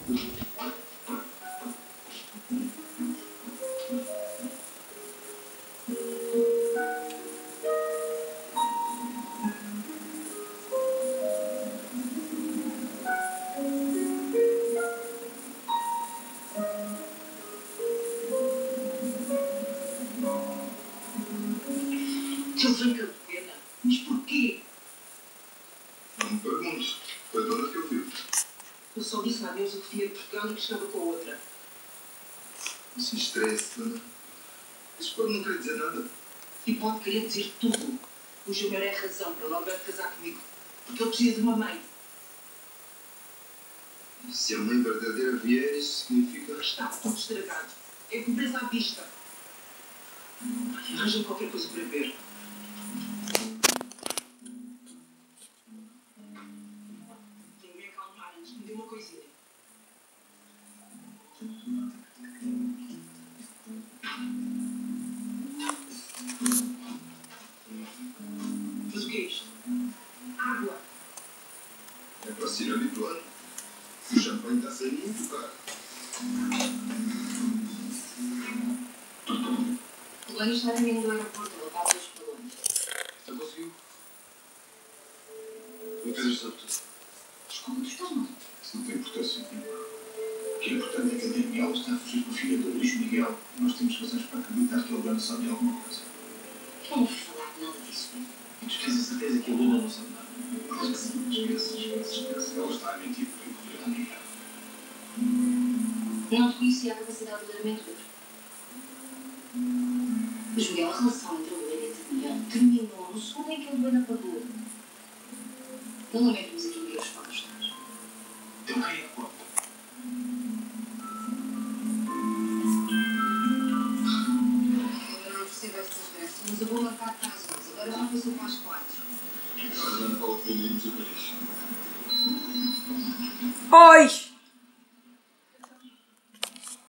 Ele fica de pena. Mas porquê? Não me pergunto. Foi a dona que eu vi. Eu só disse adeus a que vinha de Portugal e que estava com a outra. Isso me estressa, dona. Isso pode não querer dizer nada. E pode querer dizer tudo. O Júnior é razão para o Norberto casar comigo. Porque ele precisa de uma mãe. E se a mãe verdadeira vier, isso significa... Está tudo estragado. É pobreza à vista. Arranjam qualquer coisa para ver. Tenho que me acalmar antes de me dizer uma coisinha. Mas o que é isto? Água. É para se ir habituando. O champanhe está saindo muito caro. O banho está a caminho do aeroporto, ele está a dois balões. Já conseguiu? Não fez isto tudo. Desculpa, tu estás mal. Isso não tem importância nenhuma. O que é importante é que a Daniela está a fugir com a filha do Luís Miguel. Nós temos razões para acreditar que ele vai saber de alguma coisa. Eu não fui falar de nada disso. E tu tens a certeza que a Lula não sabe nada? Claro que sim. Esquece. Ela está a mentir por encolher a Miguel. Não te conhecia a capacidade de lamento dele. Mas, Miguel, a relação entre a Helena e a Daniel terminou no segundo em que a Helena pagou. Não lamentamos aqui Miguel para gostar. Então quem é que conta? Eu não percebo estas graças, mas eu vou marcar para as 11. Agora já passou para as 4. Agora não falo com ele, Oi!